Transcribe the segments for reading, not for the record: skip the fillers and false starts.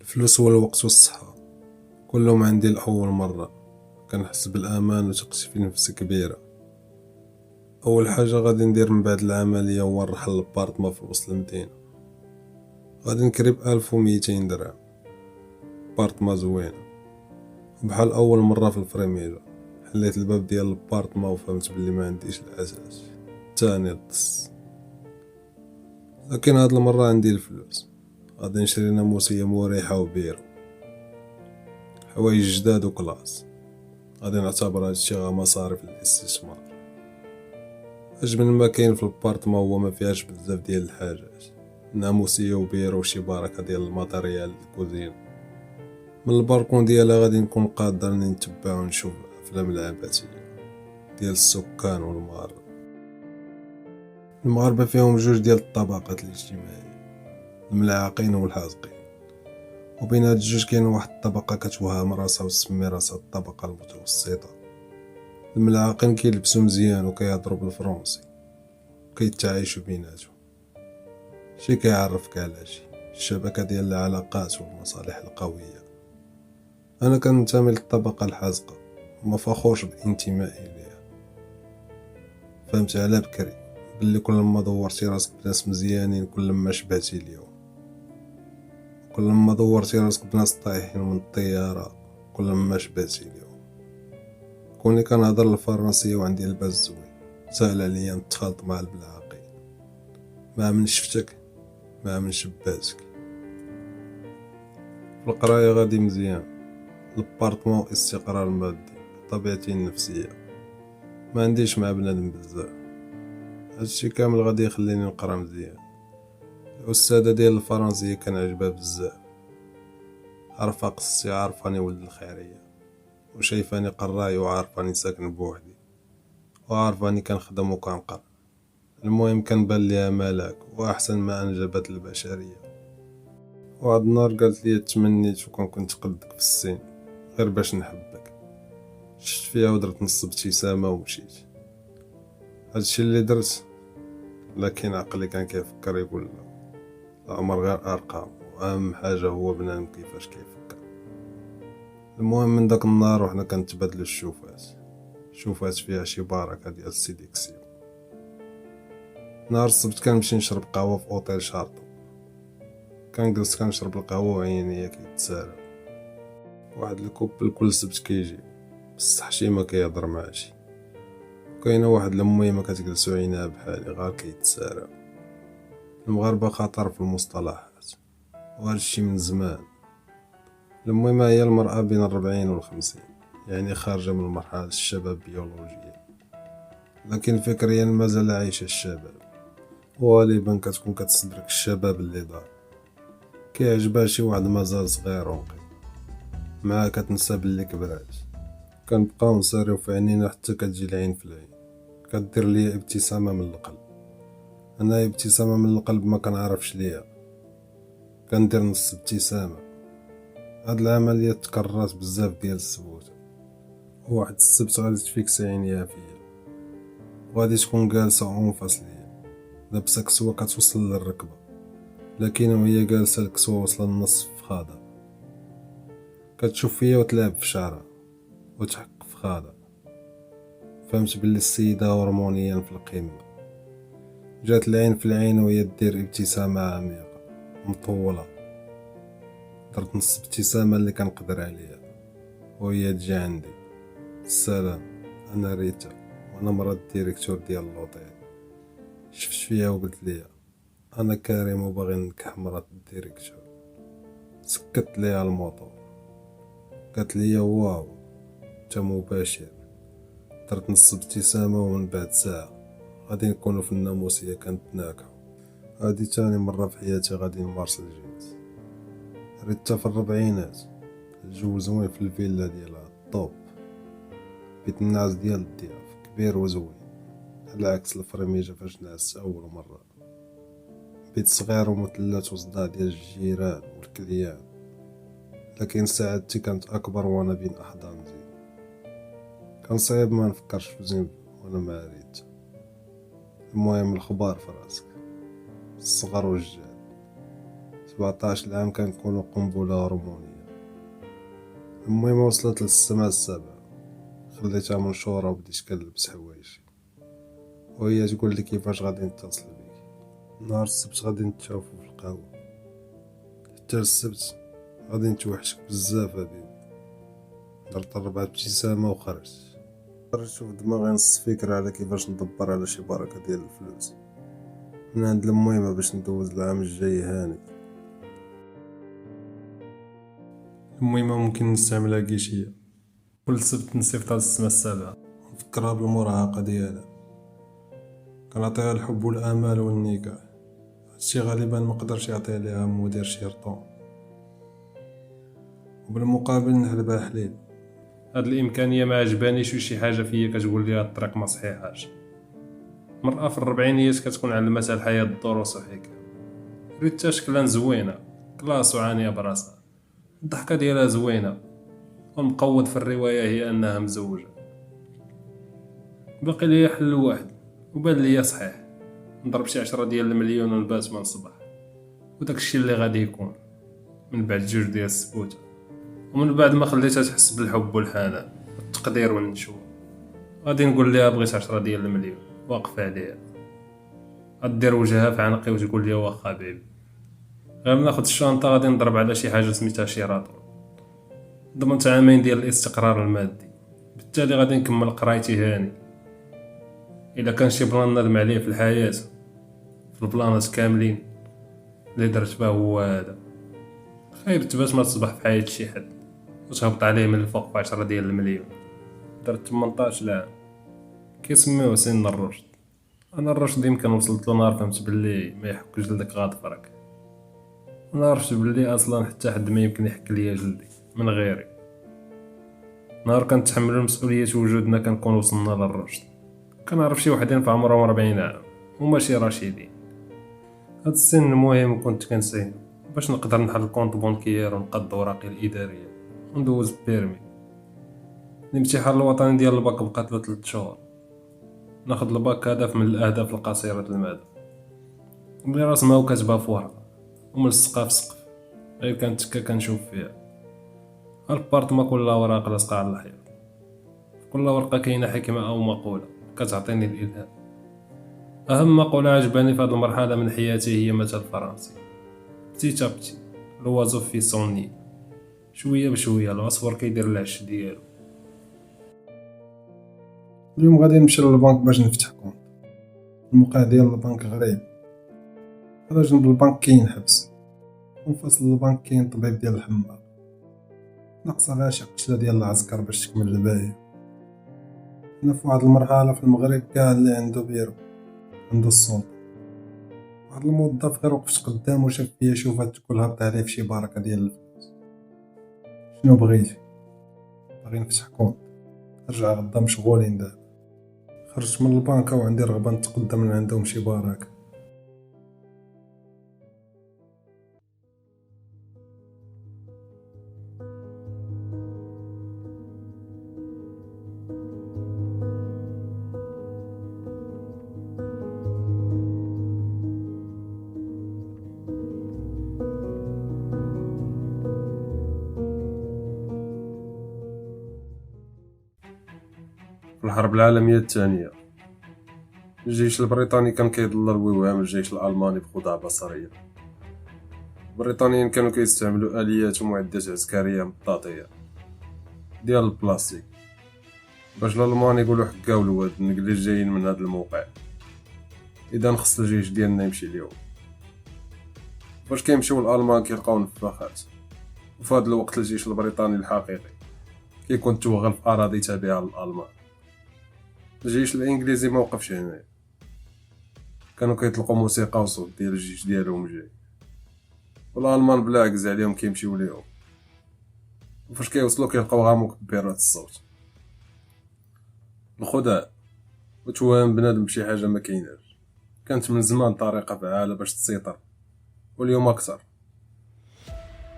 الفلوس هو الوقت والصحة كلهم عندي لأول مرة. كنحس بالأمان وثقتي في نفسي كبيرة. أول حاجة غادي ندير من بعد العملية هو نرحل لبارتما في وسط المدينة. غادي نكري ب1200 درهم. بارتما زوينة بحال أول مرة في الفريميجا. حليت الباب ديال البارتما وفهمت بلي ما عنديش الأساس تاني الدس، لكن هاد المرة عندي الفلوس. غادي نشري ناموسية مريحة وبيرو، حوايج جداد وكلاس. غادي نعتبر هادشي غا مصاريف الاستثمار. أجمل ما كاين في البارتما هو ما فيهاش بزاف ديال الحاجات، ناموسية وبيرو وشي بركة ديال الماتريال الكوزين. من البالكون ديالها غادي نكون قادر نتبع ونشوف أفلام العباسية ديال السكان والمغاربة. المغاربة فيهم جوج ديال الطبقات الاجتماعية، الملعقين والحازقين، وبين هاد الجوج كاين واحد الطبقة كتوهم راسها وتسمي راسها الطبقة المتوسطة. الملعقين كيلبسو مزيان وكيهضرو بالفرنسي وكيتعايشو بيناتهم. شي كيعرفك على شي الشبكة ديال العلاقات والمصالح القوية. أنا كننتمي للطبقة الحازقة وما فخورش بانتمائي ليها. فهمت على بكري بلي كل ما دورتي راسك بناس مزيانين كل ما شبعتي اليوم، كل ما دورتي راسك بناس طايحين من الطيارة كل ما شبعتي اليوم. كوني كنهضر الفرنسية وعندي الباس زوين سهل عليا نتخالط مع البلاعقين. ما من شفتك ما من شباتك. في القراية غادي مزيان، البارتمون استقرار مادي، طبيعتي النفسية ما عنديش مع بنادم بزاف. هادشي كامل غادي يخليني نقرا مزيان. الأستاذة ديال الفرنسية كنعجبها بزاف، عارفة قصتي، عارفاني ولد الخيرية، وشايفاني قراي وعارفاني ساكن بوحدي، وعارفاني كنخدم وكنقرا. المهم كنبان ليها ملاك وأحسن ما أنجبت البشرية. وعد النهار قالت لي تمنيت وكون كنت قدك في السن غير باش نحبك. شفت فيها ودرت نص ابتسامة ومشيت. هادشي اللي درت، لكن عقلي كان كيفكر يقول لا، العمر غير أرقام وأهم حاجة هو بنادم كيفاش كيفكر. المهم من داك النهار وحنا كنتبادلو الشوفات فيها شي بركة ديال السيديكسيون. نهار السبت كنمشي نشرب قهوة في اوتيل شارطو. كنجلس كنشرب القهوة وعينيا كيتسالى. واحد الكوبل كل سبت كيجي بصح شي ما كيهضر مع شي. كاينه واحد المهمة كتجلسو عينها بحالي غير كيتسارى. المغاربة خطر في المصطلحات وهادشي من زمان. المهمة هي المرأة بين 40 و50، يعني خارجة من مرحلة الشباب بيولوجيا، لكن فكريا مازال عايشة الشباب. وغالبا كتكون كتستدرك الشباب اللي دار، كيعجبها شي واحد مازال صغير ونقي معاه، كتنسى بلي كبرات. كنبقاو نساريو في عينينا حتى كتجي العين في العين، كدير ليا ابتسامة من القلب. انا ابتسامة من القلب ما كنعرفش ليها، كندير نص ابتسامة. هاد العملية تكررات بزاف ديال السبوت. واحد السبت غادي تفيكسي عينيها فيا وغادي تكون جالسة اونفاس ليا، لابسة كسوة كتوصل للركبة، لكن وهي جالسة الكسوة واصلة للنص فخادة. كتشوف فيا وتلعب في شعرها وتحك في خادها. فهمت بلي السيدة هرمونيا في القمة. جات العين في العين وهي دير ابتسامة عميقة مطولة. درت نص ابتسامة اللي كنقدر عليها وهي تجي عندي. السلام، انا ريتا وانا مرا الديريكتور ديال اللوطيل. شفت فيها وقلت ليها انا كريم وباغي نكح مرات الديريكتور. سكت ليها الموطور، قالت لي واو انت مباشر. درت نص ابتسامة ومن بعد ساعة غادي نكونو في الناموسية كنتناكحو. هادي تاني مرة في حياتي غادي نمارس الجنس. ريتا في الربعينات، الجو زوين في الفيلا ديالها الطوب، بيت النعاس ديال الضياف كبير وزوين، على عكس الفرميجة فاش نعست أول مرة. بيت صغير ومثلات وصداع ديال الجيران والكليان، لكن سعادتي كانت أكبر وأنا بين أحضان زين. كان صعيب ما نفكرش في زين وأنا مع ريتا. المهم الخبار في راسك، الصغر والجاد. 17 عام كنكونو قنبلة هرمونية. المهم وصلت للسما السابعة، خليتها منشورة وبديت كنلبس حوايجي، وهي تقول لي كيفاش غادي نتصل بيك. نهار السبت غادي نتشافو في القهوة، حتى السبت غادي نتوحشك بزاف أبيبي. درت 4 ابتسامة وخرجت في دماغي نص فكرة على كيفاش ندبر على شي بركة ديال الفلوس من عند المهمة باش ندوز العام الجاي هاني. المهمة ممكن نستعملها كيشية، كل سبت نصيفطها للسما السابعة، نفكرها بالمراهقة ديالها، كنعطيها الحب والامال والنكاح. هادشي غالبا مقدرش يعطيه ليها مدير شيرطون، وبالمقابل نحلبها حليل. هاد الامكانيه ما عجبانيش، وشي حاجه فيا كتقول لي هاد الطريق ما صحيحاش. مرأة في الربعينيات كتكون علمتها الحياه الدروس وحكايه، ريتها شكلها زوينه، كلاس وعانيه براسها، الضحكه ديالها زوينه، والمقود في الروايه هي انها مزوجه. باقي ليا حل واحد وبان ليا صحيح، نضرب شي 10 ديال المليون ونبات من الصباح، وداك الشيء اللي غادي يكون من بعد 2 ديال السبوته، ومن بعد ما خليتها تحس بالحب والحنان والتقدير والنشوة، غادي نقول ليها بغيت 10 ديال المليون واقف عليها. غدير وجهها في عنقي وتقول لي واخا بيبي. غير ناخد الشنطه غادي نضرب على شي حاجه سميتها شيراتون، ضمنت عامين ديال الاستقرار المادي، بالتالي غادي نكمل قرايتي هاني. الا كان شي بلان نادم عليه في الحياه، في البلانات كاملين اللي درت به هو هذا. خير تبات ما تصبح في حياة شي حد وتهبط عليه من الفوق ب 10 ديال المليون. درت 18 عام، كيسميوه سن الرشد. انا الرشد يمكن وصلت له نهار فهمت بلي ما يحك جلدك غاضفرك، انا عرفت بلي اصلا حتى حد ما يمكن يحك ليا جلدي من غيري. نهار كنتحملوا مسؤوليه وجودنا كنكون وصلنا للرشد. كنعرف شي وحدين في عمرهم 40 عام وماشي رشيدين. هاد السن مهم كنت كنسين باش نقدر نحل كونط بونكيير ونقد اوراقي الاداريه وندوز بيرمي. الامتحان الوطني ديال الباك بقات له 3 شهور. ناخد الباك هدف من الاهداف القصيره المدى اللي راسمها وكاتبها في ورقه وملصقها في سقف، غير كنتكا كنشوف فيها. البارطما كلها اوراق لاصقه على الحيط، في كل ورقه كاينه حكمه او مقوله كتعطيني الالهام. اهم مقوله عجباني في هذه المرحله من حياتي هي مثل فرنسي: بتي بتي لوازو في سوني، شويه بشويه العصفور كيدير العش ديالو. اليوم غادي نمشي للبنك باش نفتح كونط. الموقع ديال البنك غريب، على جنب البنك كاين حبس، وفصل البنك كاين طبيب ديال الحمار، ناقصه غير شي قتله ديال العسكر باش تكمل الباهي. هنا في واحد المرحله في المغرب كاع اللي عنده بيرو عنده السلطه. واحد الموظف غير وقفت قدامه وشاف فيا شوفه تكون هبط عليه في شي بركه ديال الفلوس. شنو بغيتي؟ باغي نفتح كونط، رجع غدا مشغولين دابا. خرجت من البنك وعندي رغبه نتقدم من عندهم شي بركه. في الحرب العالميه الثانيه الجيش البريطاني كان كيضلل ويوهم الجيش الالماني بخدعه بصريه. البريطانيين كانوا كيستعملوا اليات ومعدات عسكريه مطاطيه ديال البلاستيك باش الالمان يقولوا حكاو لواد الانجليز جايين من هذا الموقع، اذا خص الجيش ديالنا يمشي ليهم. فاش كيمشيو الالمان كيلقاو نفاخات، وفي هذا الوقت الجيش البريطاني الحقيقي كيكون توغل في اراضي تابعه للالمان. الجيش الانجليزي ما وقفش هنا، كانوا كيطلقوا موسيقى وصوت ديال الجيش ديالهم جاي، والالمان بلا عكز عليهم كيمشيو ليهم، وفاش كيوصلوا كيلقاوها مكبرات الصوت. الخداع وتوهم بنادم بشي حاجه ما كايناش كانت من زمان طريقه فعاله باش تسيطر، واليوم اكثر.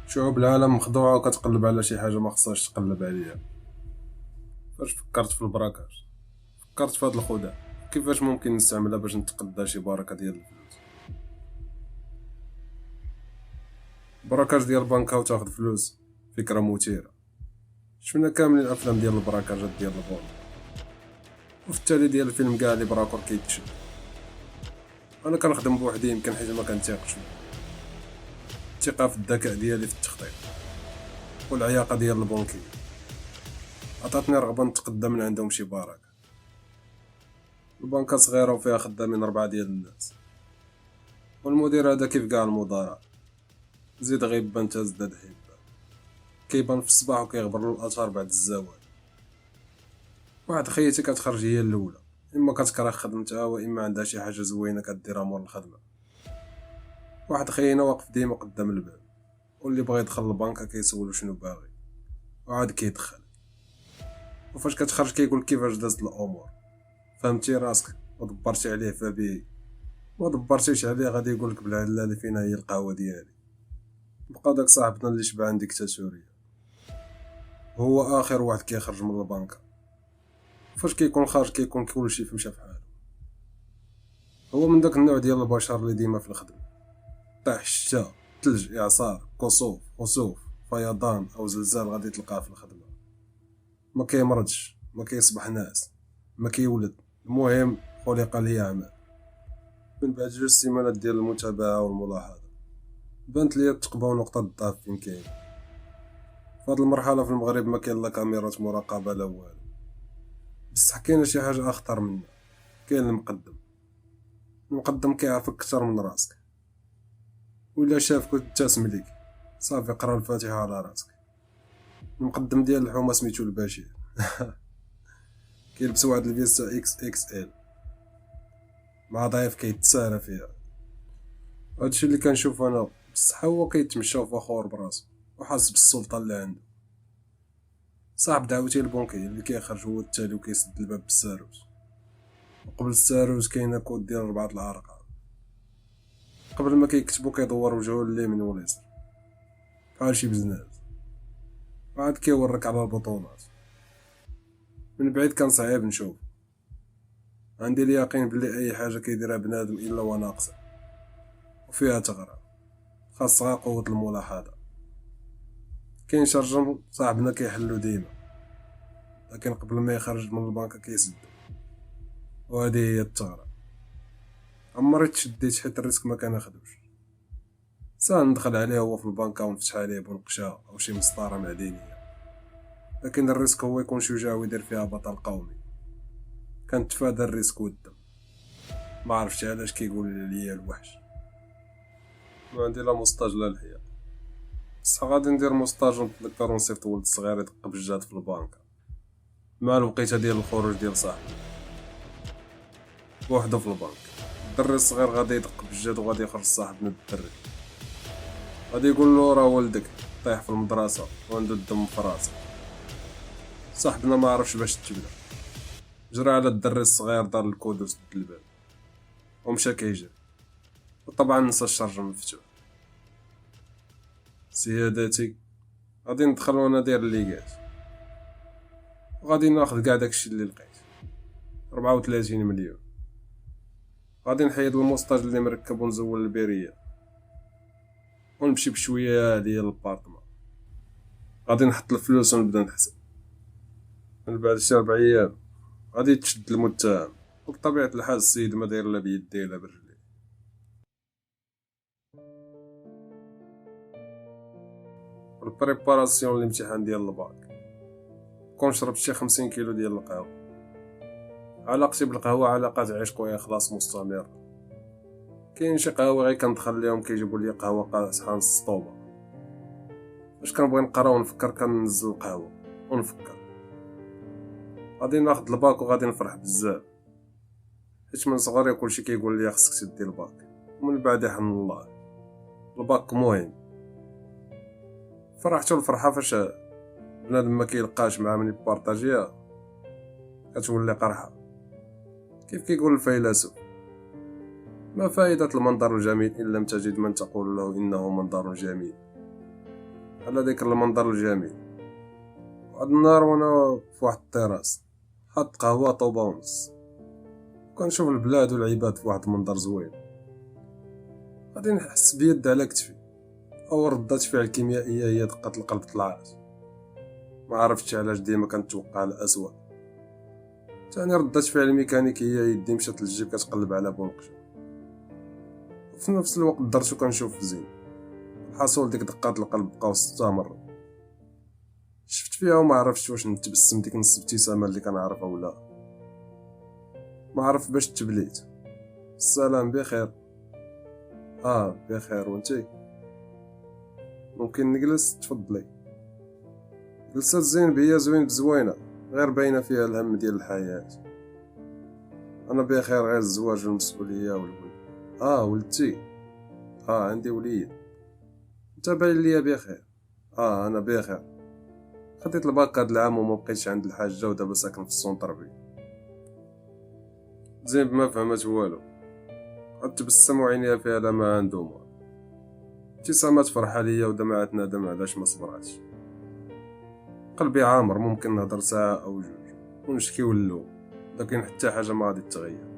شعوب العالم مخدوعه وكتقلب على شي حاجه ما خصهاش تقلب عليها. فاش فكرت في البركات فكرت في هذا الخداع، كيفاش ممكن نستعملها باش نتقدى شي بركه ديال الفلوس. براكاج ديال البنكة وتاخد فلوس، فكرة مثيرة. شفنا كاملين الافلام ديال البراكاجات ديال البنك، وفي التالي ديال الفيلم كاع اللي براكور كيتشد. انا كنخدم بوحدي يمكن حيت ما كنتيقش فيه. الثقة في الذكاء ديالي في التخطيط والعياقة ديال البنكي عطاتني رغبة نتقدم من عندهم شي بركة. البنكة صغيرة وفيها خدامين 4 ديال الناس، والمدير هذا كيف كاع المدراء زيد غيبان تزداد هيبة. كيبان في الصباح وكيغبر الأثر بعد الزوال. واحد خيتي كتخرج هي الأولى، إما كتكره خدمتها وإما عندها شي حاجة زوينة كديرها مور الخدمة. واحد خينا واقف ديما قدام الباب، واللي بغا يدخل البنكة كيسولو شنو باغي وعاد كيدخل. وفاش كتخرج كيقول كيفاش دازت الأمور، فهمتي راسك ودبرتي عليه فبيه، ما دبرتيش عليه غادي يقولك بالعلالي فينا هي القهوة ديالي. بقى داك صاحبنا اللي شبع عن ديكتاتورية هو آخر واحد كيخرج من البنكة. فاش كيكون خارج كيكون كلشي مشى فحالو. هو من داك النوع ديال البشر اللي ديما في الخدمة، طيح الشتا، تلج، إعصار، كسوف، خسوف، فيضان أو زلزال غادي تلقاه في الخدمة. ما كيمرضش، ما كيصبح ناس، ما كيولد، المهم خلق ليعمل. من بعد 2 سيمانات ديال المتابعة والملاحظة بانت ليا التقبة ونقطة الضعف فين كاين. فهاد المرحلة في المغرب ما كاين لا كاميرات مراقبة لا والو، بصح كاينه شي حاجة أخطر منها. كاين المقدم كيعرفك كتر من راسك، ولا شافك وتبتسم ليك صافي قرا الفاتحة على راسك. المقدم ديال الحومة سميتو البشير كيلبس واحد الفيستا اكس اكس ال مع ضيف كيتسارى فيها. هادشي اللي كنشوف انا، بصح هو كيتمشى فخور براسو وحاس بالسلطة اللي عنده. صاحب دعوتي البنكي اللي كيخرج هو التالي وكيسد الباب بالساروت، وقبل الساروت كاينه كود ديال 4 الارقام. قبل ما كيكتبو كيدور وجهو اليمين واليسار بحال شي بزناز، وعاد كيورك على البطونات. من بعيد كان صعيب نشوف. عندي اليقين بلي اي حاجه كيديرها بنادم الا وناقصه وفيها تغرى، خاصها قوه الملاحظه. كاين شرجم صاحبنا كيحلو ديما، لكن قبل ما يخرج من البنكه كيسدو، وهذه هي الثغره. عمري تشديت حيت الريسك ما كناخدوش. ساهل ندخل عليه هو في البنكة ونفتح عليه بنقشة أو شي مسطرة معدنية، لكن الريسك هو يكون شجاع ويدير فيها بطل قومي. كنتفادى الريسك والدم. ما عرفتش علاش كيقولوا لي الوحش. ما عندي لا موسطاج لا لحية، بصح غادي ندير موسطاج ونتذكر ونصيفط ولد صغير يدق بالجاد في البنكة مع الوقيته ديال الخروج ديال صاحبي بوحدو في البنك. الدري الصغير غادي يدق بالجاد وغادي يخرج صاحبنا الدري، غادي يقول له راه ولدك طيح في المدرسة وعنده الدم في راسه. صاحبنا ما عرفش باش تبدا، جرى على الدري الصغير دار الكود وسد الباب ومشى كيجري، وطبعا نسى الشرج مفتوح. سيادتي غادي ندخل وانا داير اللي قاس، وغادي ناخذ كاع داكشي اللي لقيت 34 مليون. غادي نحيد الموسطاج اللي مركب ونزول البيريه ونمشي بشويه هاديه للبارطمان. غادي نحط الفلوس ونبدا نحسب. من بعد شي 4 ايام غادي تشد المتهم، وبطبيعة الحال السيد ما داير لا بيديه لا برجليه. البريباراسيون الامتحان ديال الباك كون شربت شي 50 كيلو ديال القهوة. علاقتي بالقهوة علاقة عشق وإخلاص مستمر. كاين شي قهوة غير كندخل ليهم كيجيبوا لي قهوة قاصحة نص طوبة. فاش كنبغي نقرا ونفكر كننزل القهوة ونفكر. غادي ناخد الباك وغادي نفرح بزاف، حيت من صغري كلشي كيقول لي خصك تدي الباك، ومن بعد يحن الله. الباك مهم. فرحتو الفرحة فاش بنادم ما كيلقاش مع من يبارطاجيها كتولي قرحة. كيف كيقول الفيلسوف، ما فائدة المنظر الجميل إن لم تجد من تقول له إنه منظر جميل. على ذكر المنظر الجميل، واحد النهار وانا في واحد الطراس حط قهوة طوبة ونص، كنشوف البلاد والعباد في واحد المنظر زوين، غادي نحس بيد على كتفي أول ردة فعل كيميائية هي دقة القلب طلعت، ما عرفتش علاش ديما كنتوقع الأسوأ. ثاني ردة فعل ميكانيكية هي يدي مشات للجيب كتقلب على بونقشة، وفي نفس الوقت درت كنشوف في زين. الحاصل ديك دقات القلب بقاو 6 مرات. شفت فيها وما عرفتش واش نتبسم ديك نص ابتسامة اللي كنعرفها ولا ما عرف باش تبليت. السلام بخير. بخير وانتي؟ ممكن نجلس؟ تفضلي. جلسات زين بيا زوين بزوينة، غير باينة فيها الهم ديال الحياة. انا بخير، غير الزواج والمسؤولية والولد. ولدتي؟ عندي وليد. انت باين ليا بخير. انا بخير، خديت الباك هاد العام وما بقيتش عند الحاجة ودابا ساكن في السونطر بي. زين ما فهمت والو، قد تبسم وعينيها فيها لا ما عندهم. ابتسامات فرحة ليا ودمعات ندم علاش ما صبراتش. قلبي عامر، ممكن نهضر ساعة أو جوج ونشكي ونلوم، لكن حتى حاجة ما غادي تغير،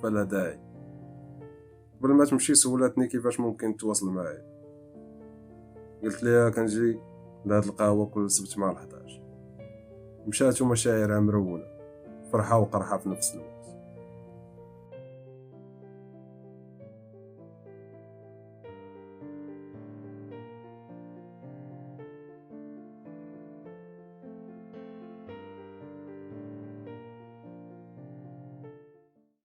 فلا داعي. قبل ما تمشي سولاتني كيفاش ممكن تواصل معايا. قلت ليها كنجي لهاد القهوة كل سبت مع 11. مشات ومشاعرها مرونة، فرحة وقرحة في نفس الوقت.